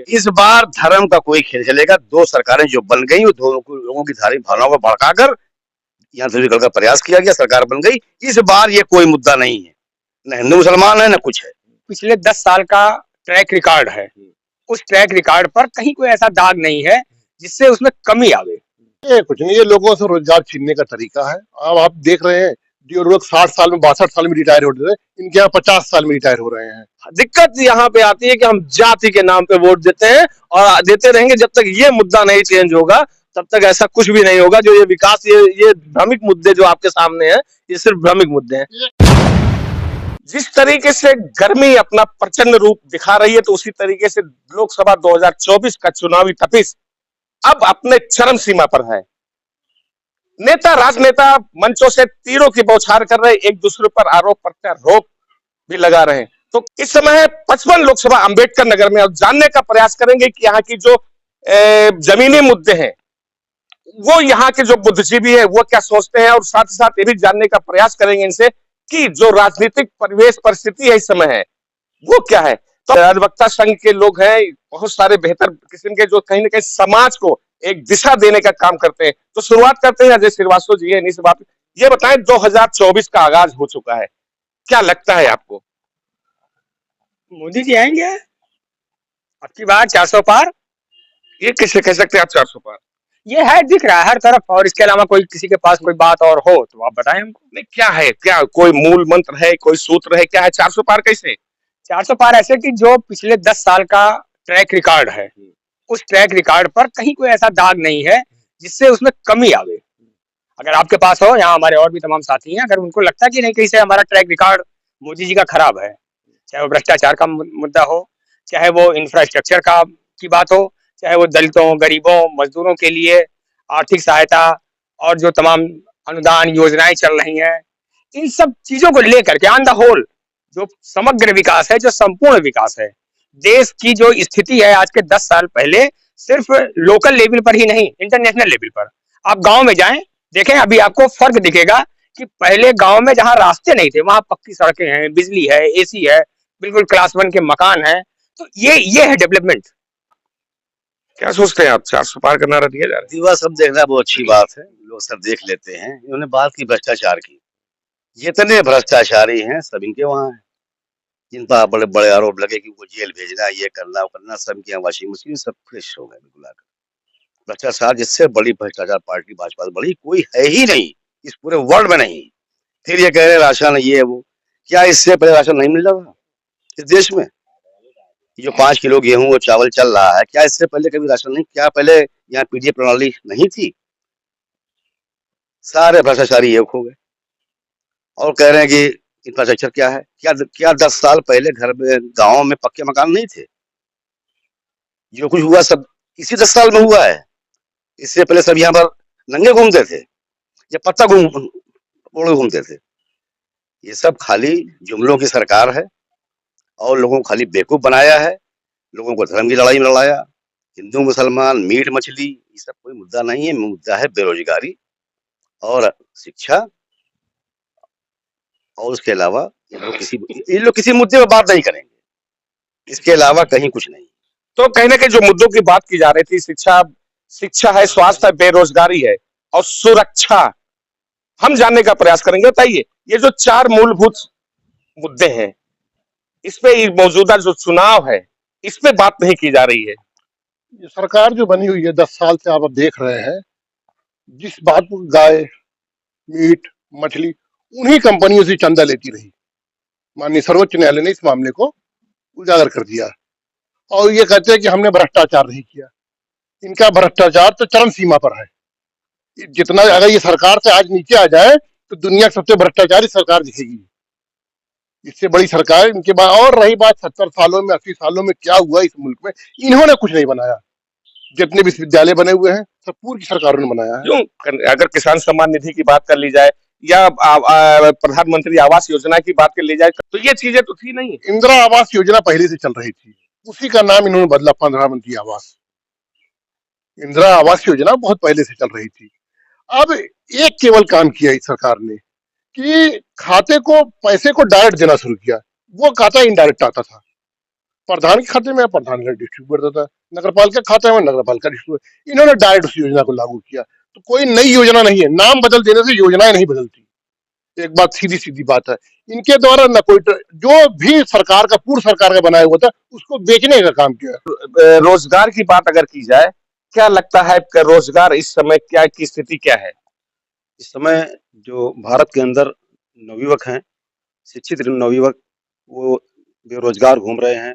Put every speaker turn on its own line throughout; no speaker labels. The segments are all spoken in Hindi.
इस बार धर्म का कोई खेल चलेगा। दो सरकारें जो बन गई, वो दोनों लोगों की धार्मिक भावनाओं को भड़काकर यहाँ ध्रुवीकरण का प्रयास किया गया, सरकार बन गई। इस बार ये कोई मुद्दा नहीं है, न हिंदू मुसलमान है न कुछ है।
पिछले 10 साल का ट्रैक रिकॉर्ड है, उस ट्रैक रिकॉर्ड पर कहीं कोई ऐसा दाग नहीं है जिससे उसमें कमी आवे।
ये कुछ नहीं, ये लोगों से रोजगार छीनने का तरीका है। अब आप देख रहे हैं जो लोग 60 साल में 62 साल में रिटायर हो रहे हैं, इनके यहाँ 50 साल में रिटायर हो रहे हैं।
दिक्कत यहाँ पे आती है कि हम जाति के नाम पे वोट देते हैं और देते रहेंगे। जब तक ये मुद्दा नहीं चेंज होगा तब तक ऐसा कुछ भी नहीं होगा। जो ये विकास, ये भ्रमिक मुद्दे जो आपके सामने हैं, ये सिर्फ भ्रमिक मुद्दे हैं। जिस तरीके से गर्मी अपना प्रचंड रूप दिखा रही है, तो उसी तरीके से लोकसभा 2024 का चुनावी तपिश अब अपने चरम सीमा पर है। नेता राजनेता मंचों से तीरों की बौछार कर रहे, एक दूसरे पर आरोप प्रत्यारोप भी लगा रहे हैं। तो इस समय 55 लोकसभा अंबेडकर नगर में अब जानने का प्रयास करेंगे कि यहाँ की जो जमीनी मुद्दे हैं, वो यहाँ के जो बुद्धिजीवी है वो क्या सोचते हैं, और साथ ही साथ ये भी जानने का प्रयास करेंगे इनसे कि जो राजनीतिक परिवेश परिस्थिति है इस समय है वो क्या है। तो अधिवक्ता संघ के लोग हैं, बहुत सारे बेहतर किस्म के, जो कहीं ना कहीं समाज को एक दिशा देने का काम करते हैं। तो शुरुआत करते हैं अजय श्रीवास्तव जी है इन्हीं से बात। ये बताएं, 2024 का आगाज हो चुका है, क्या लगता है आपको?
मोदी जी आएंगे अब की बार 400 पार?
ये कैसे कह सकते हैं आप 400 पार?
ये है, दिख रहा है हर तरफ। और इसके अलावा कोई किसी के पास कोई बात और हो तो आप बताएं हमको।
नहीं, क्या है, क्या कोई मूल मंत्र है, कोई सूत्र है, क्या है 400 पार कैसे?
400 पार ऐसे कि जो पिछले 10 साल का ट्रैक रिकॉर्ड है, उस ट्रैक रिकॉर्ड पर कहीं कोई ऐसा दाग नहीं है जिससे उसमें कमी आवे। अगर आपके पास हो, यहाँ हमारे और भी तमाम साथी हैं, अगर उनको लगता है कि नहीं कहीं से हमारा ट्रैक रिकॉर्ड मोदी जी का खराब है, चाहे वो भ्रष्टाचार का मुद्दा हो, चाहे वो इंफ्रास्ट्रक्चर का की बात हो, चाहे वो दलितों, गरीबों, मजदूरों के लिए आर्थिक सहायता और जो तमाम अनुदान योजनाएं चल रही हैं, इन सब चीजों को लेकर के ऑन द होल जो समग्र विकास है, जो संपूर्ण विकास है, देश की जो स्थिति है आज के 10 साल पहले, सिर्फ लोकल लेवल पर ही नहीं, इंटरनेशनल लेवल पर। आप गांव में जाएं, देखें, अभी आपको फर्क दिखेगा कि पहले गांव में जहां रास्ते नहीं थे वहां पक्की सड़कें हैं, बिजली है, एसी है, बिल्कुल क्लास 1 के मकान है। तो ये है डेवलपमेंट।
क्या सोचते हैं आप, 400 पार का नारा दिया जा रहा है?
दिवा सब देखना बहुत अच्छी बात है, लोग सब देख लेते हैं। इन्होंने बात की भ्रष्टाचार की, जितने भ्रष्टाचारी हैं सब इनके वहां हैं, जिन पर बड़े बड़े आरोप लगे कि उनको जेल भेजना, ये करना वो करना, सब की वॉशिंग मशीन सब फ्रेश हो गए बिल्कुल आकर। भ्रष्टाचार, जिससे बड़ी भ्रष्टाचार पार्टी भाजपा से बड़ी कोई है ही नहीं इस पूरे वर्ल्ड में नहीं। फिर ये कह रहे राशन ये है वो, क्या इससे पहले राशन नहीं मिल रहा था इस देश में? जो 5 किलो गेहूं और चावल चल रहा है, क्या इससे पहले कभी राशन नहीं? क्या पहले यहाँ पीडीएस प्रणाली नहीं थी? सारे भ्रष्टाचारी एक हो गए और कह रहे हैं कि इंफ्रास्ट्रक्चर क्या है। क्या 10 साल पहले घर में गाँव में पक्के मकान नहीं थे? जो कुछ हुआ सब इसी 10 साल में हुआ है। इससे पहले सब यहाँ पर नंगे घूमते थे या पत्ता ओढ़े घूमते थे। ये सब खाली जुमलों की सरकार है और लोगों को खाली बेवकूफ बनाया है। लोगों को धर्म की लड़ाई में लड़ाया, हिंदू मुसलमान, मीट मछली, ये सब कोई मुद्दा नहीं है। मुद्दा है बेरोजगारी और शिक्षा, और उसके अलावा ये लोग किसी मुद्दे पर बात नहीं करेंगे, इसके अलावा कहीं कुछ नहीं।
तो कहीं ना कहीं जो मुद्दों की बात की जा रही थी, शिक्षा है, स्वास्थ्य है, बेरोजगारी है और सुरक्षा, हम जानने का प्रयास करेंगे। बताइए, ये जो 4 मूलभूत मुद्दे हैं, इस पे मौजूदा जो चुनाव है इस पे बात नहीं की जा रही है।
ये सरकार जो बनी हुई है 10 साल से, आप देख रहे हैं, जिस बात को गाय, मीट, मछली, उन्हीं कंपनियों से चंदा लेती रही। माननीय सर्वोच्च न्यायालय ने इस मामले को उजागर कर दिया और ये कहते हैं कि हमने भ्रष्टाचार नहीं किया। इनका भ्रष्टाचार तो चरम सीमा पर है। जितना अगर ये सरकार से आज नीचे आ जाए तो दुनिया की सबसे भ्रष्टाचारी सरकार दिखेगी। इससे बड़ी सरकार इनके बाद। और रही बात 70 सालों में 80 सालों में क्या हुआ इस मुल्क में, इन्होंने कुछ नहीं बनाया। जितने विश्वविद्यालय बने हुए हैं सब पूर्व की सरकारों ने बनाया है।
क्यों, अगर किसान सम्मान निधि की बात कर ली जाए या प्रधानमंत्री आवास योजना की बात कर ली जाए, तो ये चीजें तो थी नहीं।
इंदिरा आवास योजना पहले से चल रही थी, उसी का नाम इन्होंने बदला प्रधानमंत्री आवास। इंदिरा आवास योजना बहुत पहले से चल रही थी। अब एक केवल काम किया इस सरकार ने कि खाते को पैसे को डायरेक्ट देना शुरू किया। वो खाता इनडायरेक्ट आता था। प्रधान के खाते में प्रधान का डिस्ट्रीब्यूट देता है, नगर पालिका के खाते में नगर पालिका डिस्ट्रीब्यूट। इन्होंने डायरेक्ट उस योजना को लागू किया। तो कोई नई योजना नहीं है, नाम बदल देने से योजनाएं नहीं बदलती। एक बात सीधी सीधी बात है। इनके द्वारा न कोई जो भी सरकार का पूर्व सरकार का बनाया हुआ था उसको बेचने का काम किया।
रोजगार की बात अगर की जाए, क्या लगता है कि रोजगार इस समय क्या की स्थिति क्या है?
इस समय जो भारत के अंदर नवयुवक हैं, शिक्षित नवयुवक, वो बेरोजगार घूम रहे हैं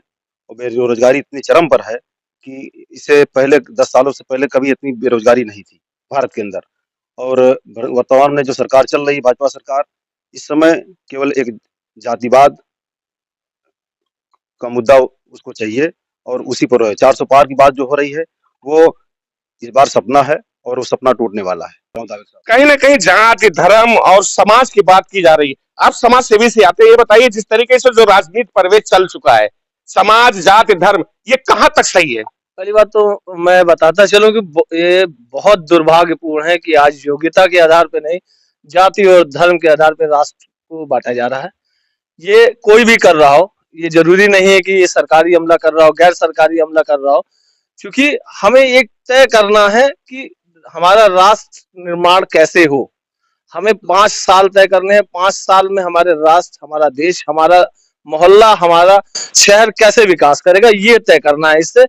और बेरोजगारी इतनी चरम पर है कि इससे पहले 10 सालों से पहले कभी इतनी बेरोजगारी नहीं थी भारत के अंदर। और वर्तमान में जो सरकार चल रही है, भाजपा सरकार, इस समय केवल एक जातिवाद का मुद्दा उसको चाहिए और उसी पर 400 पार की बात जो हो रही है वो इस बार सपना है और वो सपना टूटने वाला है।
कहीं ना कहीं जाति, धर्म और समाज की बात की जा रही है। आप समाज सेवी से आते हैं, ये बताइए जिस तरीके से जो राजनीति प्रवेश चल चुका है, समाज, जाति, धर्म, ये कहाँ तक सही है?
पहली बात तो मैं बताता चलूं कि ये बहुत दुर्भाग्यपूर्ण है कि आज योग्यता के आधार पर नहीं, जाति और धर्म के आधार पर राष्ट्र को बांटा जा रहा है। ये कोई भी कर रहा हो, ये जरूरी नहीं है कि ये सरकारी अमला कर रहा हो, गैर सरकारी अमला कर रहा हो, क्योंकि हमें एक तय करना है कि हमारा राष्ट्र निर्माण कैसे हो। हमें 5 साल तय करने हैं। 5 साल में हमारे राष्ट्र, हमारा देश, हमारा मोहल्ला, हमारा शहर कैसे विकास करेगा, ये तय करना है। इससे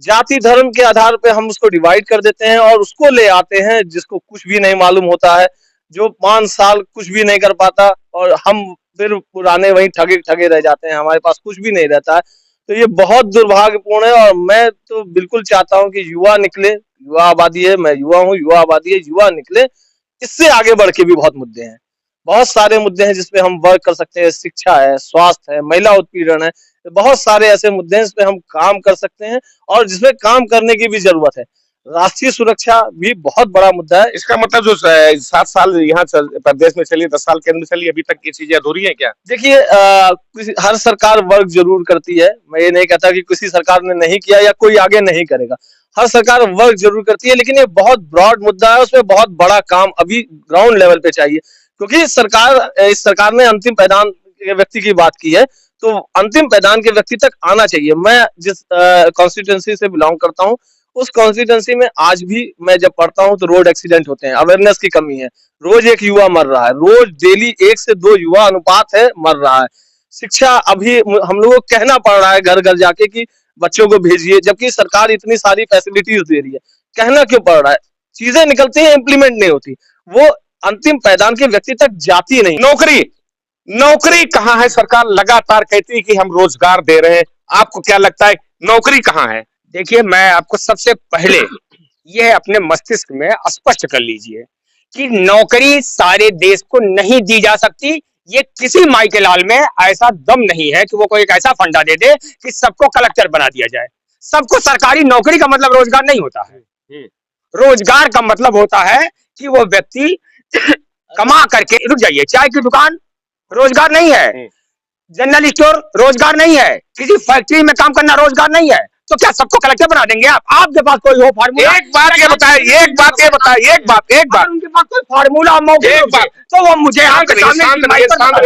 जाति धर्म के आधार पे हम उसको डिवाइड कर देते हैं और उसको ले आते हैं जिसको कुछ भी नहीं मालूम होता है, जो 5 साल कुछ भी नहीं कर पाता, और हम फिर पुराने वहीं ठगे ठगे रह जाते हैं, हमारे पास कुछ भी नहीं रहता है। तो ये बहुत दुर्भाग्यपूर्ण है और मैं तो बिल्कुल चाहता हूं कि युवा निकले, युवा आबादी है, मैं युवा हूं, युवा आबादी है, युवा निकले। इससे आगे बढ़ के भी बहुत मुद्दे हैं, बहुत सारे मुद्दे हैं जिसपे हम वर्क कर सकते हैं। शिक्षा है, स्वास्थ्य है, महिला उत्पीड़न है, बहुत सारे ऐसे मुद्दे हैं जिसपे हम काम कर सकते हैं और जिसपे काम करने की भी जरूरत है। राष्ट्रीय सुरक्षा भी बहुत बड़ा मुद्दा है।
इसका मतलब जो 7 साल यहाँ प्रदेश में चली, 10 साल केंद्र में चली, अभी तक ये चीजें अधूरी है क्या?
देखिए, हर सरकार वर्क जरूर करती है, मैं ये नहीं कहता कि किसी सरकार ने नहीं किया या कोई आगे नहीं करेगा। हर सरकार वर्क जरूर करती है, लेकिन ये बहुत ब्रॉड मुद्दा है, उसमें बहुत बड़ा काम अभी ग्राउंड लेवल पे चाहिए। क्योंकि इस सरकार ने अंतिम पैदान के व्यक्ति की बात की है, तो अंतिम पैदान के व्यक्ति तक आना चाहिए। मैं जिस कॉन्स्टिट्यूएंसी से बिलोंग करता हूँ, उस कॉन्स्टिट्यूएंसी में आज भी मैं जब पढ़ता हूँ तो रोड एक्सीडेंट होते हैं, अवेयरनेस की कमी है, रोज एक युवा मर रहा है, रोज डेली 1 से 2 युवा अनुपात है मर रहा है। शिक्षा अभी हम लोगों को कहना पड़ रहा है घर घर जाके कि बच्चों को भेजिए, जबकि सरकार इतनी सारी फैसिलिटीज दे रही है। कहना क्यों पड़ रहा है? चीजें निकलती हैं, इंप्लीमेंट नहीं होती, वो अंतिम पैदान के व्यक्ति तक जाती नहीं।
नौकरी कहाँ है? सरकार लगातार कहती है कि हम रोजगार दे रहे हैं, आपको क्या लगता है नौकरी कहाँ है?
देखिए, मैं आपको सबसे पहले यह अपने मस्तिष्क में स्पष्ट कर लीजिए कि नौकरी सारे देश को नहीं दी जा सकती। ये किसी माई के लाल में ऐसा दम नहीं है कि वो कोई एक ऐसा फंडा दे दे कि सबको कलेक्टर बना दिया जाए। सबको सरकारी नौकरी का मतलब रोजगार नहीं होता है। रोजगार का मतलब होता है कि वो व्यक्ति कमा करके, रुक जाइए, चाय की दुकान रोजगार नहीं है, जनरल स्टोर रोजगार नहीं है, किसी फैक्ट्री में काम करना रोजगार नहीं है। तो क्या सबको कलेक्टर बना देंगे आप? आपके पास कोई हो फार्मूला?
एक बात ये बताए,
उनके पास कोई फार्मूला मौके तो वो मुझे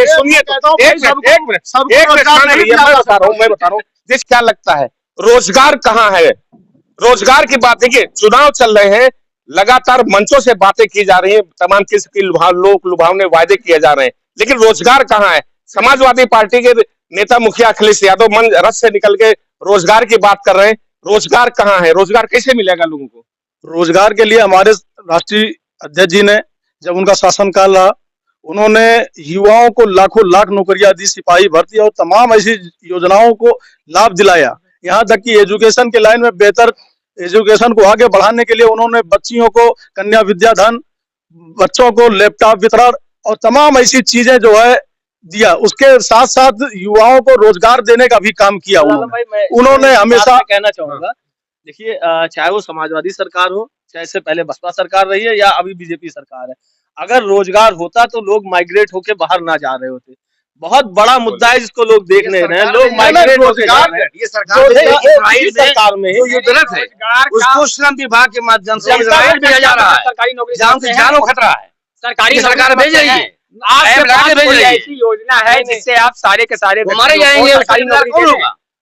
सुनिए तो एक मिनट मैं बता रहा हूँ जिस क्या लगता है रोजगार कहाँ है? रोजगार की बात देखिए, चुनाव चल रहे हैं, लगातार मंचों से बातें की जा रही है, तमाम किस्म की लोक लुभावने वायदे किए जा रहे हैं, लेकिन रोजगार कहाँ है? समाजवादी पार्टी के नेता मुखिया अखिलेश यादव मन रथ से निकल के रोजगार की बात कर रहे हैं। रोजगार कहाँ है? रोजगार कैसे मिलेगा लोगों को?
रोजगार के लिए हमारे राष्ट्रीय अध्यक्ष जी ने, जब उनका शासनकाल रहा, उन्होंने युवाओं को लाखों लाख नौकरियां दी, सिपाही भर्ती और तमाम ऐसी योजनाओं को लाभ दिलाया। यहाँ तक कि एजुकेशन के लाइन में बेहतर एजुकेशन को आगे बढ़ाने के लिए उन्होंने बच्चियों को कन्या विद्याधन, बच्चों को लैपटॉप वितरण और तमाम ऐसी चीजें जो है दिया। उसके साथ साथ युवाओं को रोजगार देने का भी काम किया उन्होंने हमेशा।
कहना चाहूंगा, देखिए, चाहे वो समाजवादी सरकार हो, चाहे इससे पहले बसपा सरकार रही है या अभी बीजेपी सरकार है, अगर रोजगार होता तो लोग माइग्रेट होके बाहर ना जा रहे होते। बहुत बड़ा मुद्दा है जिसको लोग देख नहीं रहे हैं, लोग माइग्रेट होके जा रहे हैं।
ये सरकार
में
उसको श्रम विभाग के माध्यम से दिया जा रहा है, सरकारी नौकरी, जहाँ से जानो खतरा है, सरकारी सरकार भेज रही है। आपके पास कोई ऐसी योजना है जिससे आप सारे के सारे मारे जाएंगे? सरकारी नौकरी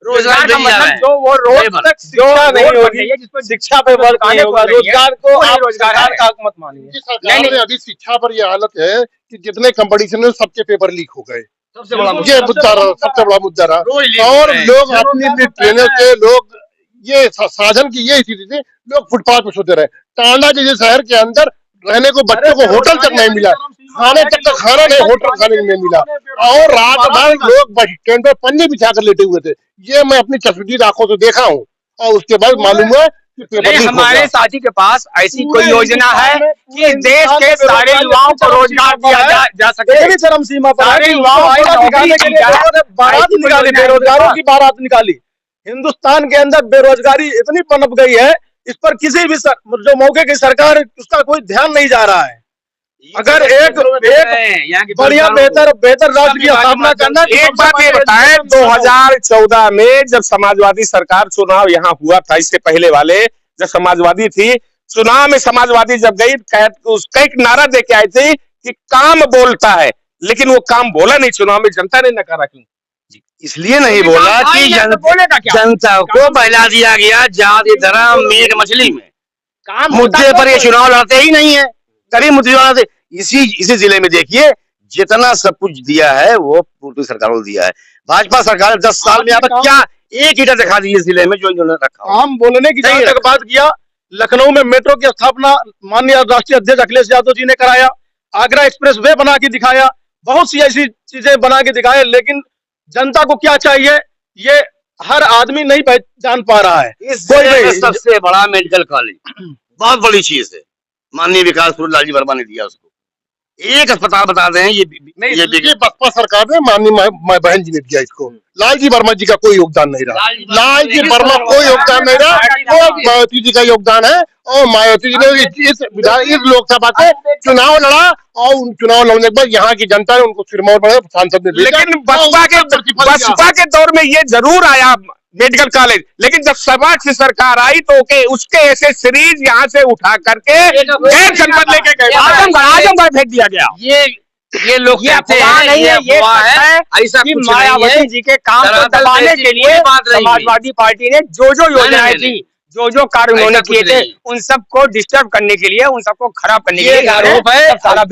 रोजगार का
नहीं आ रहा
मतलब
है।
जो वो रोड
लेबर।
तक शिक्षा नहीं होगी,
शिक्षा पे वर्क नहीं होगा, रोजगार को
वो नहीं
आप
रोजगार
सरकार
है।
का हक मत मानिए।
जी, सरकार ने अभी शिक्षा पर ये हालत है कि जितने कंपटीशन है सबके पेपर लीक हो गए।
सबसे बड़ा
ये मुद्दा रहा, सबसे बड़ा मुद्दा रहा।
रोज लीक
और
हो रहे हैं।
लोग अपनी अपनी ट्रेनों से लोग ये साधन की ये स्थिति थी, लोग फुटपाथ पर सोते रहे। टांडा जैसे शहर के अंदर रहने को बच्चों को होटल तक नहीं मिला, खाने तक का खाना नहीं, होटल खाने को नहीं मिला। और रात भर लोग बस स्टैंड पर पन्नी बिछा कर लेटे हुए थे। ये मैं अपनी चश्मदीद आंखों से देखा हूँ और उसके बाद मालूम हुआ कि पेपर
नहीं,
लीक हो
हमारे
गया।
साथी के पास ऐसी कोई योजना है कि देश के सारे युवाओं को रोजगार दिया जा सके?
इतनी चरम सीमा पर है
सारे
कि
युवाओं को
बारात
नौकरी
निकालने के लिए
दी जाए।
इन्होंने बारात
ऐसी कोई
निकाली,
योजना है
बेरोजगारों
इनके
की बारात निकाली। हिंदुस्तान के अंदर बेरोजगारी इतनी पनप गई है, इस पर किसी भी जो मौके की सरकार है, उसका कोई ध्यान नहीं जा रहा है। अगर एक बढ़िया बेहतर राष्ट्र की स्थापना करना,
एक बात ये बताएं, 2014 में जब समाजवादी सरकार चुनाव यहाँ हुआ था, इससे पहले वाले जब समाजवादी थी, चुनाव में समाजवादी जब गई, उसका एक नारा दे के आई थी कि काम बोलता है, लेकिन वो काम बोला नहीं, चुनाव में जनता ने नकारा। क्यों?
इसलिए नहीं बोला कि जनता को बहला दिया गया जाति धर्म मीट मछली में। मुद्दे पर ये चुनाव लड़ते ही नहीं है, करीब मुद्दे लड़ते। इसी जिले में देखिए, जितना सब कुछ दिया है वो पूर्व सरकारों ने दिया है। भाजपा सरकार 10 साल में अब क्या एक ईटा दिखा दी इस जिले में जो इन्होंने रखा हो।
काम बोलने की जहां तक बात किया, लखनऊ में मेट्रो की स्थापना माननीय राष्ट्रीय अध्यक्ष अखिलेश यादव जी ने कराया, आगरा एक्सप्रेस वे बना के दिखाया, बहुत सी ऐसी चीजें बना के दिखाए, लेकिन जनता को क्या चाहिए ये हर आदमी नहीं जान पा रहा है।
इस जिले का सबसे बड़ा मेडिकल कॉलेज, बहुत बड़ी चीज है, माननीय विकास लालजी वर्मा ने दिया उसको। एक अस्पताल बता दें,
ये बसपा सरकार ने माननीय बहन जी ने दिया इसको। लालजी वर्मा जी का कोई योगदान नहीं रहा, लालजी वर्मा कोई योगदान नहीं रहा, वो मायावती जी का योगदान है। और मायावती जी ने इस लोकसभा से चुनाव लड़ा और चुनाव लड़ने के बाद यहाँ की जनता ने उनको सिरमौर बड़े सांसद ने।
लेकिन बसपा के दौर में ये जरूर आया मेडिकल कॉलेज, लेकिन जब समाज से सरकार आई तो उसके ऐसे सीरीज यहाँ से उठा करके गैर जनपद लेके गए, आजमगढ़ फेंक दिया गया।
ये लोग कहते हैं,
नहीं है, ये
है ऐसा
कि
कुछ
मायावती जी के काम को दबाने के लिए समाजवादी पार्टी ने जो योजनाएं थी, जो कार्य उन्होंने किए थे, उन सबको डिस्टर्ब करने के लिए, उन सबको खराब करने के लिए आरोप है। सारा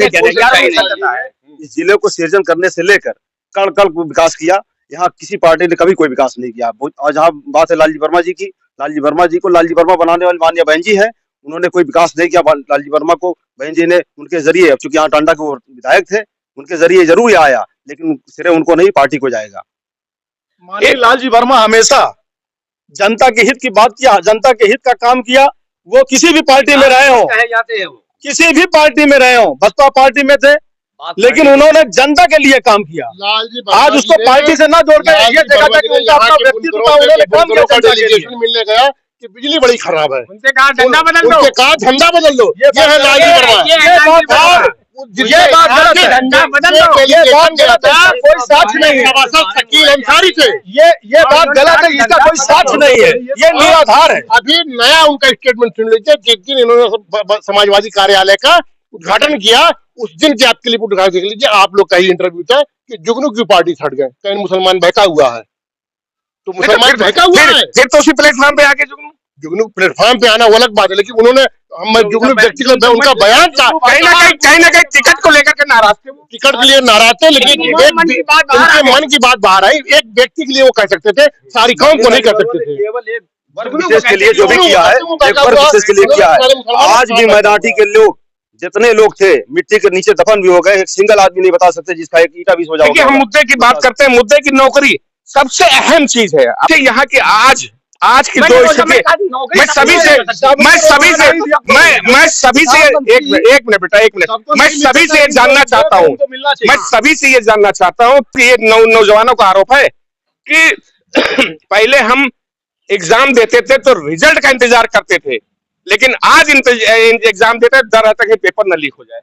इस जिले को सृजन करने से लेकर कण कण विकास किया, यहाँ किसी पार्टी ने कभी कोई विकास नहीं किया। और जहाँ बात है लालजी वर्मा जी की, लालजी वर्मा जी को लालजी वर्मा बनाने वाली माननीय बहन जी है, उन्होंने कोई विकास नहीं किया। लालजी वर्मा को बहन जी ने उनके जरिए, चूंकि यहाँ टांडा के विधायक थे, उनके जरिए जरूर आया, लेकिन सिरे उनको नहीं, पार्टी को जाएगा। माननीय लालजी वर्मा हमेशा जनता के हित की बात किया, जनता के हित का काम किया। वो किसी भी पार्टी में रहे हो, किसी भी पार्टी में रहे हो, बसपा पार्टी में थे, लेकिन उन्होंने जनता के लिए काम किया। आज उसको पार्टी से ना जोड़कर ये देखा था कि उनका अपना व्यक्तित्व था, उन्होंने काम किया जनता के लिए।
मिलने गया कि बिजली बड़ी खराब है,
उनसे कहा धंधा बदल दो,
उनसे कहा धंधा बदल दो। ये है लालजी वर्मा।
ये बात गलत है,
धंधा बदल दो,
ये बात गलत है, कोई साक्ष्य नहीं है।
शकील अंसारी थे,
ये बात गलत है, इसका कोई साक्ष्य नहीं है, ये निराधार है।
अभी नया उनका स्टेटमेंट सुन लीजिए। जिस दिन इन्होंने समाजवादी कार्यालय का उद्घाटन किया, उस दिन की आप क्लिप उठा देख लीजिए। आप लोग का ही इंटरव्यू था कि जुगनू की पार्टी छट गए, कहीं मुसलमान बहका हुआ है, तो मुसलमान बहका हुआ है,
फिर तो उसी प्लेटफॉर्म पे आके
जुगनू प्लेटफॉर्म पे आना वो अलग बात है, लेकिन उन्होंने जुगनू व्यक्तिगत उनका बयान था,
कहीं ना कहीं टिकट को लेकर के नाराज थे,
टिकट के लिए नाराज थे, लेकिन उनके मन की बात बाहर आई। एक व्यक्ति के लिए वो कह सकते थे, सारी कौम को नहीं कह सकते थे।
केवल एक वर्ग विशेष के लिए जो भी किया है, एक वर्ग विशेष के लिए किया है। आज भी मैनार्टी के लोग जितने लोग थे मिट्टी के नीचे दफन भी हो गए, एक सिंगल आदमी नहीं बता सकते जिसका एक ईटा भी सो जाएगा।
हम मुद्दे की बात करते हैं, मुद्दे की नौकरी सबसे अहम चीज है। यहाँ की आज की जो स्थिति, मैं सभी से एक मिनट बेटा, एक मिनट, मैं सभी से ये जानना चाहता हूँ, कि ये नौजवानों का आरोप है कि पहले हम एग्जाम देते थे तो रिजल्ट का इंतजार करते थे, लेकिन आज एग्जाम देते हैं, डर रहता है कि पेपर न लीक हो जाए।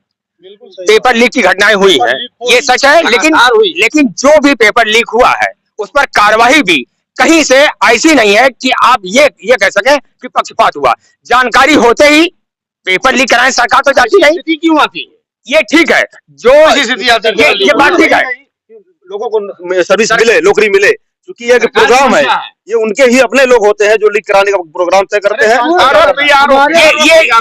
पेपर लीक की घटनाएं हुई है, ये सच है, लेकिन जो भी पेपर लीक हुआ है उस पर कार्रवाई भी कहीं से ऐसी नहीं है कि आप ये कह सके कि पक्षपात हुआ। जानकारी होते ही पेपर लीक कराएं, सरकार तो जाती नहीं, क्यों आती? ये ठीक है, जो ये बात ठीक है,
लोगों को सर्विस मिले, नौकरी मिले,
क्योंकि ये जो प्रोग्राम है ये उनके ही अपने लोग होते हैं जो लीक कराने का प्रोग्राम तय करते हैं।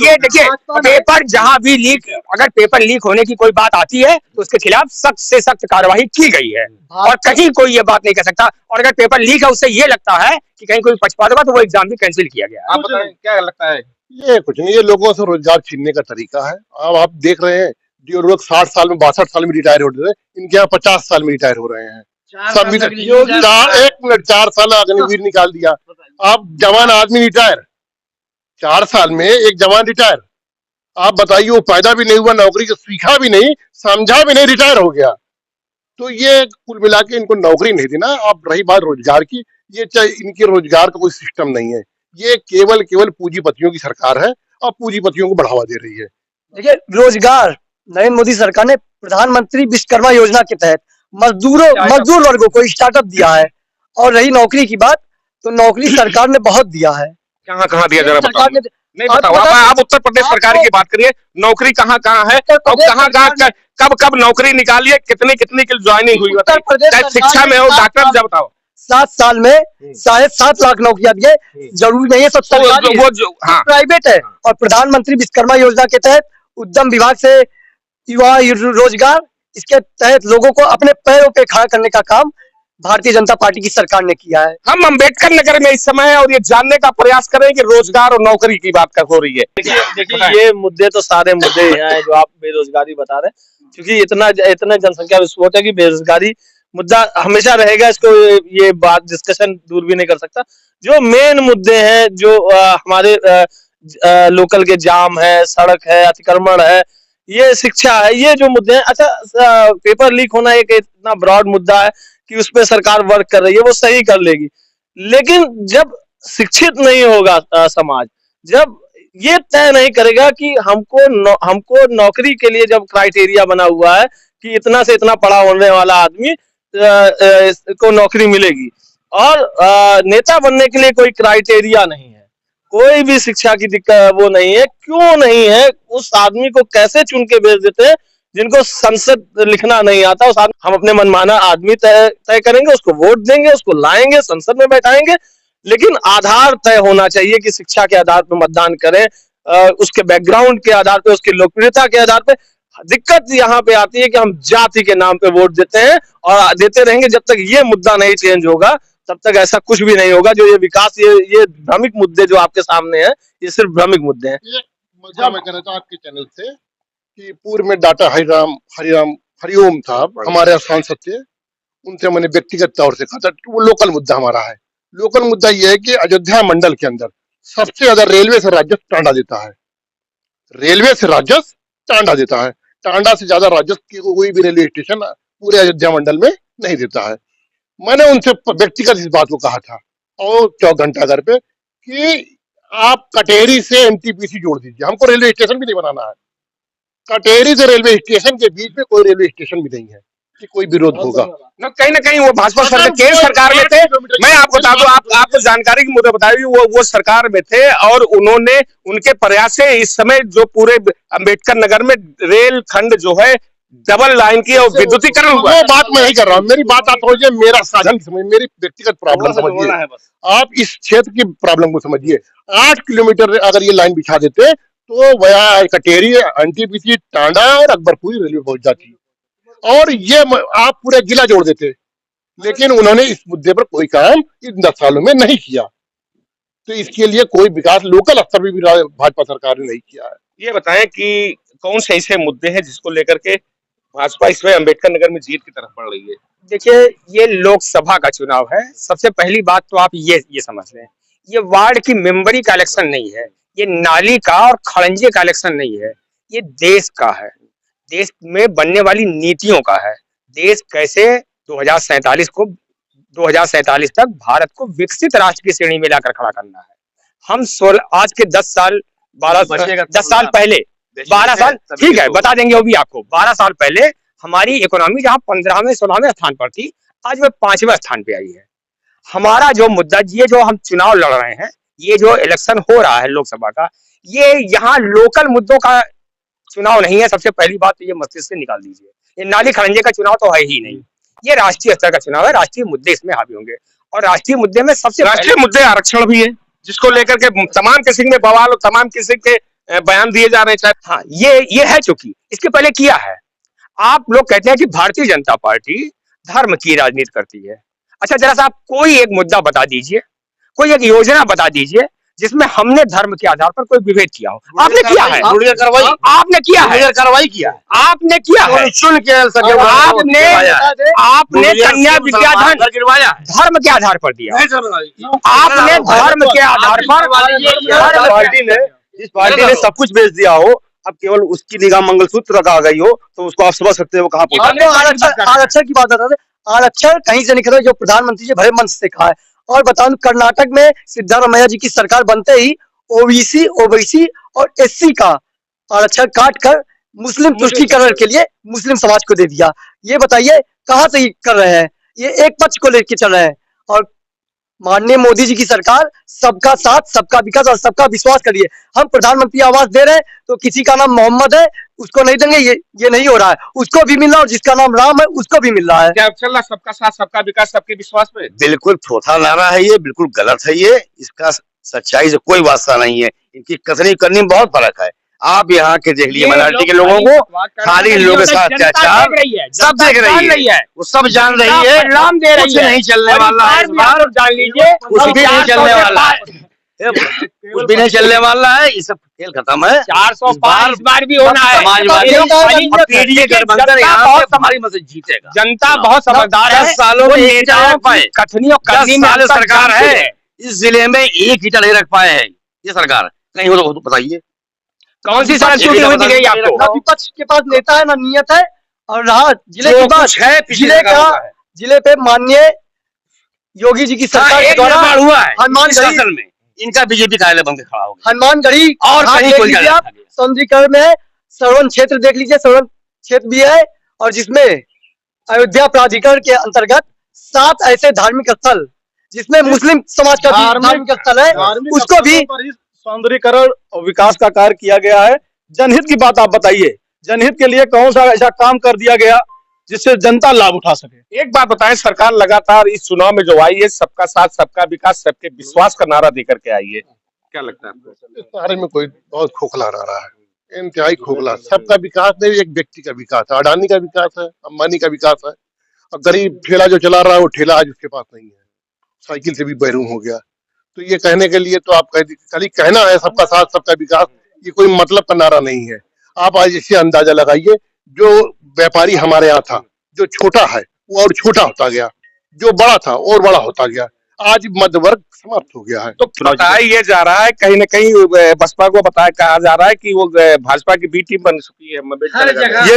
ये देखिए, पेपर जहां भी लीक, अगर पेपर लीक होने की कोई बात आती है तो उसके खिलाफ सख्त से सख्त कार्रवाई की गई है और कहीं कोई ये बात नहीं कर सकता। और अगर पेपर लीक है उससे ये लगता है कि कहीं कोई पक्षपात होगा तो वो एग्जाम भी कैंसिल किया गया।
आप बताएं क्या लगता है?
ये कुछ नहीं, ये लोगों से रोजगार छीनने का तरीका है। अब आप देख रहे हैं जो लोग 60 साल में 62 साल में रिटायर हो रहे हैं, इनके यहाँ 50 साल में रिटायर हो रहे हैं। सब एक मिनट, 4 साल अग्निवीर निकाल दिया। अब जवान आदमी रिटायर, 4 साल में एक जवान रिटायर। आप बताइए, वो पैदा भी नहीं हुआ, नौकरी को सीखा भी नहीं, समझा भी नहीं, रिटायर हो गया। तो ये कुल मिला के इनको नौकरी नहीं देना। अब रही बात रोजगार की, ये चाहे इनके रोजगार का कोई सिस्टम नहीं है, ये केवल पूंजीपतियों की सरकार है और पूंजीपतियों को बढ़ावा दे रही है।
देखिए, रोजगार नरेंद्र मोदी सरकार ने प्रधानमंत्री विश्वकर्मा योजना के तहत मजदूर वर्गों को स्टार्टअप दिया है। और रही नौकरी की बात, तो नौकरी सरकार ने बहुत दिया है।
कहाँ कहाँ दिया जरा
सरकार ने
नहीं बताओ। आप उत्तर प्रदेश सरकार की बात करिए, नौकरी कहाँ कहाँ है और कहाँ कहाँ कब कब नौकरी निकाली है, कितनी कितनी की ज्वाइनिंग हुई,
उत्तर प्रदेश
शिक्षा में हो, डॉक्टर, जब बताओ।
7 साल में 7.5 लाख नौकरियां दी है। जरूरी नहीं है सब सरकारी,
वो जो
प्राइवेट है। और प्रधानमंत्री विश्वकर्मा योजना के तहत उद्यम विभाग से युवा रोजगार, इसके तहत लोगों को अपने पैरों पे खड़ा करने का काम भारतीय जनता पार्टी की सरकार ने किया है।
हम अम्बेडकर नगर में इस समय और ये जानने का प्रयास करें कि रोजगार और नौकरी की बात हो रही है।
देखिए, ये मुद्दे तो सारे मुद्दे हैं जो आप बेरोजगारी बता रहे हैं, क्योंकि इतना जनसंख्या विस्फोट है कि बेरोजगारी मुद्दा हमेशा रहेगा। इसको ये बात डिस्कशन दूर भी नहीं कर सकता। जो मेन मुद्दे हैं, जो हमारे लोकल के जाम है, सड़क है, अतिक्रमण है, ये शिक्षा है, ये जो मुद्दे हैं। अच्छा, पेपर लीक होना एक इतना ब्रॉड मुद्दा है कि उस पर सरकार वर्क कर रही है, वो सही कर लेगी। लेकिन जब शिक्षित नहीं होगा समाज, जब ये तय नहीं करेगा कि हमको नौकरी के लिए जब क्राइटेरिया बना हुआ है कि इतना से इतना पढ़ा होने वाला आदमी को नौकरी मिलेगी, और नेता बनने के लिए कोई क्राइटेरिया नहीं है, कोई भी शिक्षा की दिक्कत वो नहीं है, क्यों नहीं है? उस आदमी को कैसे चुन के भेज देते हैं जिनको संसद लिखना नहीं आता। उस हम अपने मनमाना आदमी तय करेंगे, उसको वोट देंगे, उसको लाएंगे, संसद में बैठाएंगे, लेकिन आधार तय होना चाहिए कि शिक्षा के आधार पर मतदान करें, उसके बैकग्राउंड के आधार पर, उसकी लोकप्रियता के आधार पर। दिक्कत यहाँ पे आती है कि हम जाति के नाम पे वोट देते हैं और देते रहेंगे। जब तक ये मुद्दा नहीं चेंज होगा तब तक ऐसा कुछ भी नहीं होगा। जो ये विकास, ये भ्रमिक मुद्दे जो आपके सामने हैं, ये सिर्फ भ्रमिक मुद्दे हैं।
मैं कह रहा था आपके चैनल से कि पूर्व में डॉक्टर हरिओम साहब हमारे सांसद थे, उनसे मैंने व्यक्तिगत तौर से कहा था वो लोकल मुद्दा हमारा है। लोकल मुद्दा ये है कि अयोध्या मंडल के अंदर सबसे ज्यादा रेलवे से राजस्व टांडा देता है, रेलवे से राजस्व टांडा देता है। टांडा से ज्यादा राजस्व कोई भी रेलवे स्टेशन पूरे अयोध्या मंडल में नहीं देता है। मैंने उनसे व्यक्तिगत इस बात को कहा था और 4 घंटा घर पे कि आप कटेरी से एनटीपीसी जोड़ दीजिए, हमको रेलवे स्टेशन भी नहीं बनाना है। कटेरी से रेलवे स्टेशन के बीच में कोई रेलवे स्टेशन भी नहीं है कि कोई विरोध होगा।
कहीं ना कहीं वो भाजपा सरकार, केंद्र सरकार में थे। मैं आपको बता दूं, आपको जानकारी की मुद्दे बताइए, वो सरकार में थे और उन्होंने, उनके प्रयास से इस समय जो पूरे अम्बेडकर नगर में रेल खंड जो है डबल लाइन की और विद्युतीकरण हुआ।
वो बात मैं नहीं कर रहा हूँ, मेरी बात आप समझिए, मेरा साधन समझिए, मेरी व्यक्तिगत प्रॉब्लम समझिए, आप इस क्षेत्र की प्रॉब्लम को समझिए। 8 किलोमीटर अगर ये लाइन बिछा देते तो वह कटेरी, एनटीपीसी, टांडा और अकबरपुर रेलवे पहुंच जाती, और ये आप पूरा जिला जोड़ देते। लेकिन उन्होंने इस मुद्दे पर कोई काम इन 10 सालों में नहीं किया, तो इसके लिए कोई विकास लोकल स्तर पर भी भाजपा सरकार ने नहीं किया है।
ये बताएं कि कौन से ऐसे मुद्दे हैं जिसको लेकर के भाजपा इसमें अम्बेडकर नगर में जीत की तरफ बढ़ रही है?
देखिए, ये लोकसभा का चुनाव है। सबसे पहली बात तो आप ये समझ लें, ये वार्ड की मेंबरी का इलेक्शन नहीं है, ये नाली का और खड़ंजे का इलेक्शन नहीं है, ये देश का है, देश में बनने वाली नीतियों का है। देश कैसे 2047 तक भारत को विकसित राष्ट्र की श्रेणी में लाकर खड़ा करना है। हम आज के 10 साल 10 साल पहले, 12 साल, ठीक है बता देंगे वो भी आपको, 12 साल पहले हमारी इकोनॉमी जहां 15वें 16वें स्थान पर थी, आज वह 5वें स्थान पे आई है। हमारा जो मुद्दा, ये जो हम चुनाव लड़ रहे हैं, ये जो इलेक्शन हो रहा है लोकसभा का, ये यहाँ लोकल मुद्दों का चुनाव नहीं है। सबसे पहली बात तो ये मस्तिष्क से निकाल दीजिए, ये नाली खड़ंजे का चुनाव तो है ही नहीं, ये राष्ट्रीय स्तर का चुनाव है, राष्ट्रीय मुद्दे इसमें हावी होंगे। और राष्ट्रीय मुद्दे में सबसे
राष्ट्रीय मुद्दे आरक्षण भी है, जिसको लेकर के तमाम किस्म में बवाल और तमाम किस्म के बयान दिए जा रहे हैं।
हाँ, ये है। चूंकि इसके पहले किया है। आप लोग कहते हैं कि भारतीय जनता पार्टी धर्म की राजनीति करती है। अच्छा, जरा सा आप कोई एक मुद्दा बता दीजिए, कोई एक योजना बता दीजिए जिसमें हमने धर्म के आधार पर कोई विभेद किया हो। आपने किया है, आपने किया है,
कार्रवाई किया है,
आपने किया है, आपने कन्या विद्याधन धर्म के आधार पर दिया, आपने धर्म के आधार पर
इस पार्टी ने सब कुछ बेच दिया हो, अब केवल उसकी निगाह मंगलसूत्र रखा गई हो, तो उसको आप समझ सकते हो कहाँ पहुंचा।
आरक्षण की बात बता रहे, आरक्षण कहीं से निकला जो प्रधानमंत्री जी भरे मंच से कहा है। और बताऊं, कर्नाटक में सिद्धारमैया जी की सरकार बनते ही ओबीसी और एससी का आरक्षण काट कर मुस्लिम तुष्टीकरण के लिए मुस्लिम समाज को दे दिया। ये बताइए कहाँ से कर रहे हैं? ये एक पक्ष को लेकर चल रहे हैं। और माननीय मोदी जी की सरकार सबका साथ, सबका विकास और सबका विश्वास करिए। हम प्रधानमंत्री आवास दे रहे हैं तो किसी का नाम मोहम्मद है उसको नहीं देंगे, ये नहीं हो रहा है। उसको भी मिल रहा है और जिसका नाम राम है उसको भी मिल रहा है।
क्या चल रहा सबका साथ सबका विकास सबके विश्वास पे?
बिल्कुल थोथा नारा है ये, बिल्कुल गलत है ये, इसका सच्चाई से कोई वास्ता नहीं है। इनकी कथनी करनी में बहुत फर्क है। आप यहाँ के देख लीजिए माइनॉरिटी के लोगों को, खाली इन लोगों के साथ अत्याचार सब देख रही है, वो सब जान रही है, कुछ नहीं चलने वाला है इस बार,
जान लीजिए
कुछ भी नहीं चलने वाला है, कुछ भी नहीं चलने वाला है। ये सब खेल खत्म है।
405 इस बार भी होना है।
समाजवादी गठबंधन यहाँ से हमारी मदद जीतेगा।
जनता बहुत समझदार है।
10 सालों में एक रख पाए,
कथनी और करनी में
सरकार है, इस जिले में एक ईटा नहीं रख पाए है ये सरकार। कहीं हो तो बताइए
कौन सी सड़क टूटी हुई दिख रही है आपको?
ना विपक्ष के पास नेता है ना नियत है। और रहा जिले की बात, जिले पे माननीय योगी जी की सरकार के द्वारा
हुआ है
हनुमानगढ़ी
में इनका बीजेपी कार्यालय बन के खड़ा हो गया।
हनुमानगढ़ी
और कहीं कोई
सौंदर्यीकरण में श्रवण क्षेत्र देख लीजिए, श्रवण क्षेत्र भी है और जिसमें अयोध्या प्राधिकरण के अंतर्गत 7 ऐसे धार्मिक स्थल जिसमें मुस्लिम समाज का धार्मिक स्थल है, उसको भी
सौंदर्यीकरण और विकास का कार्य किया गया है। जनहित की बात आप बताइए, जनहित के लिए कौन सा ऐसा काम कर दिया गया जिससे जनता लाभ उठा सके?
एक बात बताएं, सरकार लगातार इस चुनाव में जो आई है सबका साथ सबका विकास सबके विश्वास का नारा देकर के आई है, क्या लगता है आपको?
इस बारे में कोई बहुत खोखला रहा है, इंतहाई खोखला। सबका विकास नहीं, एक व्यक्ति का विकास है, अडानी का विकास है, अंबानी का विकास है। और गरीब ठेला जो चला रहा है वो ठेला आज उसके पास नहीं है, साइकिल से भी बैरूम हो गया। तो ये कहने के लिए तो आप खाली कहना है सबका साथ सबका विकास, ये कोई मतलब का नारा नहीं है। आप आज इससे अंदाजा लगाइए, जो व्यापारी हमारे यहाँ था, जो छोटा है वो और छोटा होता गया, जो बड़ा था और बड़ा होता गया, आज मध्य वर्ग समाप्त हो गया है।
तो बताया ये जा रहा है कहीं न कहीं बसपा को कहा जा रहा है कि वो भाजपा की बी टीम बन चुकी है।
ये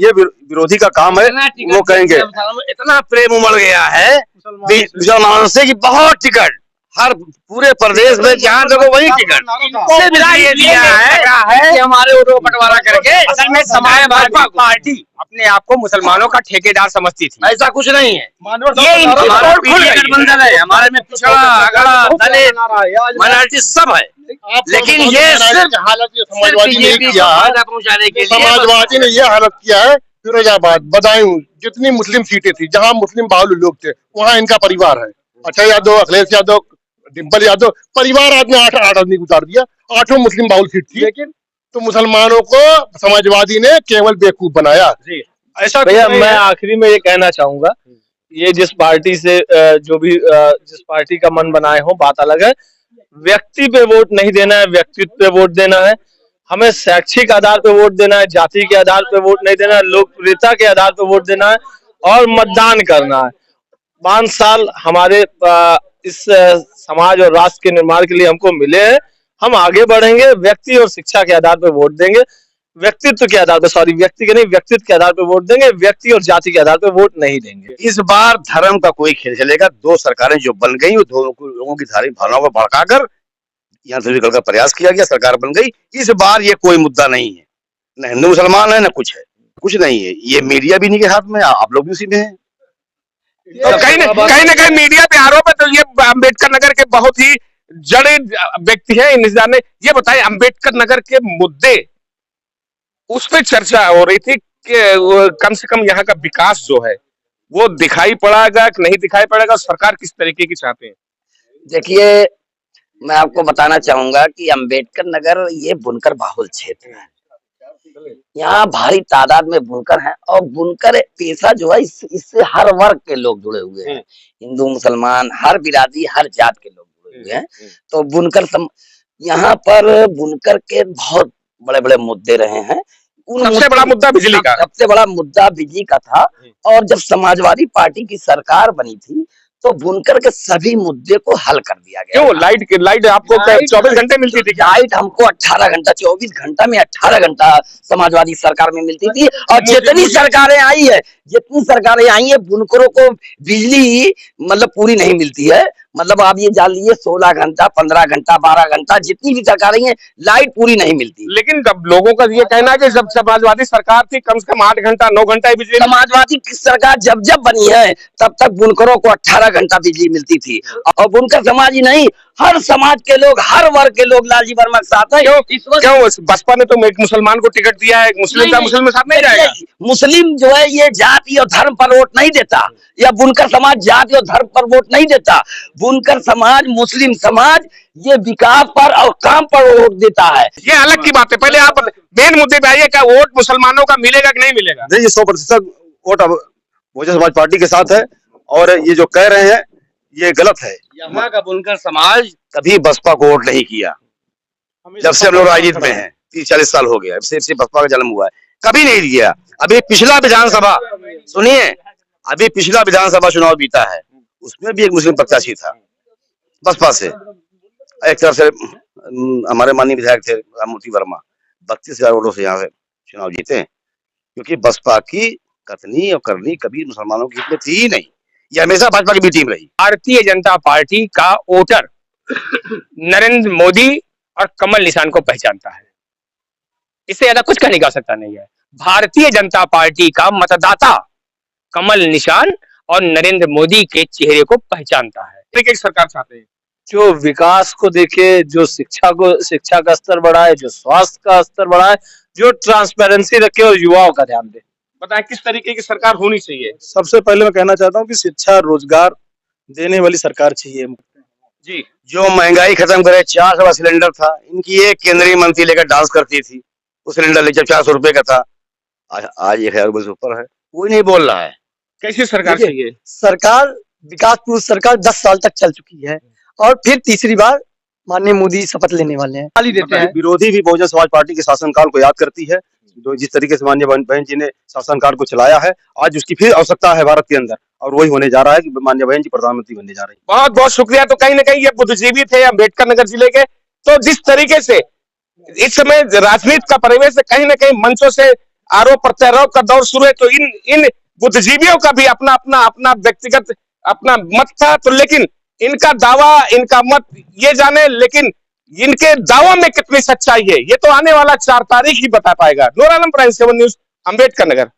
विरोधी का काम है। वो कहेंगे इतना प्रेम उमड़ गया है मुसलमानों से कि बहुत टिकट हर पूरे प्रदेश में जहाँ देखो वही टिकट दिया है हमारे वो बंटवारा करके।
असल में समाजवादी पार्टी अपने आप को मुसलमानों का ठेकेदार समझती थी।
ऐसा कुछ नहीं है,
ये
गठबंधन है हमारे में, पिछड़ा अगड़ा दलित माइनॉरिटी सब है, लेकिन ये सिर्फ
समाजवादी ने किया है,
पहुँचाने के लिए
समाजवादी ने ये हालत किया है। फिरोजाबाद, बदायूं, जितनी मुस्लिम सीटें थी जहाँ मुस्लिम बाहुल्य लोग थे वहाँ इनका परिवार है। अच्छा यादव, अखिलेश यादव, डिम्पल यादव परिवार आज ने 8 आदमी उतार दिया, 8 मुस्लिम बाहुल सीट थी, लेकिन तो मुसलमानों को समाजवादी ने केवल बेवकूफ बनाया।
ऐसा भैया मैं आखिरी में ये कहना चाहूंगा, ये जिस पार्टी से जिस पार्टी का मन बनाए हो बात अलग है, व्यक्ति पे वोट नहीं देना है, व्यक्तित्व पे वोट देना है। हमें शैक्षिक आधार पे वोट देना है, जाति के आधार पे वोट नहीं देना है, लोकप्रियता के आधार पे वोट देना है और मतदान करना है। 5 साल हमारे इस समाज और राष्ट्र के निर्माण के लिए हमको मिले हैं, हम आगे बढ़ेंगे, व्यक्ति और शिक्षा के आधार पे वोट देंगे, व्यक्तित्व के आधार पे व्यक्ति के नहीं व्यक्तित्व के आधार पे वोट देंगे, व्यक्ति और जाति के आधार पे वोट नहीं देंगे।
इस बार धर्म का कोई खेल चलेगा। 2 सरकारें जो बन गई वो दोनों लोगों की धार्मिक भावनाओं को भड़काकर यहाँ से निकलने का प्रयास किया गया, सरकार बन गई। इस बार ये कोई मुद्दा नहीं है, न हिंदू मुसलमान है न कुछ है, कुछ नहीं है। ये मीडिया भी नहीं के हाथ में, आप लोग भी उसी में हैं।
तो कहीं न कहीं मीडिया पे आरोप है। तो ये अम्बेडकर नगर के बहुत ही जड़े व्यक्ति है इंतजार ने, ये बताए अम्बेडकर नगर के मुद्दे उस पर चर्चा हो रही थी कि कम से कम यहाँ का विकास जो है वो दिखाई पड़ेगा कि नहीं दिखाई पड़ेगा, सरकार किस तरीके की चाहते हैं?
देखिए, मैं आपको बताना चाहूंगा कि अंबेडकर नगर ये बुनकर बाहुल क्षेत्र है। यहाँ भारी तादाद में बुनकर हैं और बुनकर पेशा जो है इससे हर वर्ग के लोग जुड़े हुए हैं, हिंदू मुसलमान हर बिरादरी हर जात के लोग जुड़े हुए हैं। तो बुनकर यहाँ पर बुनकर के बहुत बड़े बड़े मुद्दे रहे हैं।
सबसे बड़ा मुद्दा बिजली का,
सबसे बड़ा मुद्दा बिजली का था। और जब समाजवादी पार्टी की सरकार बनी थी तो बुनकर के सभी मुद्दे को हल कर दिया गया।
क्यों? लाइट आपको 24 घंटे मिलती थी?
लाइट हमको 18 घंटा 24 घंटा में 18 घंटा समाजवादी सरकार में मिलती थी। और जितनी सरकारें आई है बुनकरों को बिजली मतलब पूरी नहीं मिलती है। मतलब आप ये जान लीजिए 16 घंटा 15 घंटा 12 घंटा जितनी भी सरकारें हैं लाइट पूरी नहीं मिलती।
लेकिन जब लोगों का ये कहना है कि जब समाजवादी सरकार थी कम से कम 8 घंटा 9 घंटा ही बिजली।
समाजवादी की सरकार जब बनी है तब तक बुनकरों को 18 घंटा बिजली मिलती थी। और बुनकर समाज ही नहीं हर समाज के लोग हर वर्ग के लोग लालजी वर्मा के साथ है।
क्यों बसपा ने तो एक मुसलमान को टिकट दिया है, मुस्लिम का मुस्लिम के साथ नहीं जाएगा?
मुस्लिम जो है ये जाति और धर्म पर वोट नहीं देता, या बुनकर समाज जाति और धर्म पर वोट नहीं देता। बुनकर समाज मुस्लिम समाज ये विकास पर और काम पर वोट देता है।
ये अलग की बात है। पहले आप मेन मुद्दे पे आइए, क्या वोट मुसलमानों का मिलेगा कि नहीं मिलेगा?
नहीं, ये 100% वोट अब बहुजन समाज पार्टी के साथ है और ये जो कह रहे हैं ये गलत है।
यहाँ का बुनकर समाज
कभी बसपा को वोट नहीं किया। जब से हम लोग राजनीति में हैं 30-40 साल हो गया, से बसपा का जन्म हुआ है, कभी नहीं दिया। अभी पिछला विधानसभा सुनिए, अभी पिछला विधानसभा चुनाव बीता है उसमें भी एक मुस्लिम प्रत्याशी था बसपा से। एक तरफ से हमारे माननीय विधायक थे राममूर्ति वर्मा 32,000 वोटों से यहाँ से चुनाव जीते, क्योंकि बसपा की कथनी और करनी कभी मुसलमानों की हित में थी ही नहीं। ये हमेशा भाजपा की भी टीम रही।
भारतीय जनता पार्टी का वोटर नरेंद्र मोदी और कमल निशान को पहचानता है। इससे ज्यादा कुछ कहने की आवश्यकता नहीं है। भारतीय जनता पार्टी का मतदाता कमल निशान और नरेंद्र मोदी के चेहरे को पहचानता है।
तरीके की सरकार चाहते हैं
जो विकास को देखे, जो शिक्षा का स्तर बढ़ाए, जो स्वास्थ्य का स्तर बढ़ाए, जो ट्रांसपेरेंसी रखे और युवाओं का ध्यान दे।
बताएं किस तरीके की सरकार होनी चाहिए?
सबसे पहले मैं कहना चाहता हूँ कि शिक्षा रोजगार देने वाली सरकार चाहिए
जी।
जो महंगाई खत्म करे, 400 वाला सिलेंडर था, इनकी एक केंद्रीय मंत्री लेकर डांस करती थी, वो सिलेंडर जब 400 रुपए का था आज 1000 रुपए से ऊपर है, कोई नहीं बोल रहा है।
कैसी सरकार चाहिए?
सरकार विकास पुरुष सरकार 10 साल तक चल चुकी है और फिर तीसरी बार माननीय मोदी शपथ लेने वाले हैं। खाली देते हैं।
विरोधी भी बहुजन समाज पार्टी के शासनकाल को याद करती है, जो जिस तरीके से माननीय बहन जी ने शासनकाल को चलाया है, आज उसकी फिर आवश्यकता है भारत के अंदर, और वही होने जा रहा है कि माननीय बहन जी प्रधानमंत्री बनने जा रही है।
बहुत बहुत शुक्रिया। तो कहीं ना कहीं ये बुद्धिजीवी थे अम्बेडकर नगर जिले के। तो जिस तरीके से इस समय राजनीति का परिवेश कहीं ना कहीं मंचों से आरोप प्रत्यारोप का दौर शुरू है, तो इन बुद्धिजीवियों का भी अपना व्यक्तिगत अपना मत था। तो लेकिन इनका दावा इनका मत ये जाने, लेकिन इनके दावों में कितनी सच्चाई है ये तो आने वाला 4 तारीख ही बता पाएगा। Noor Alam, prime 7 news, Ambedkar Nagar.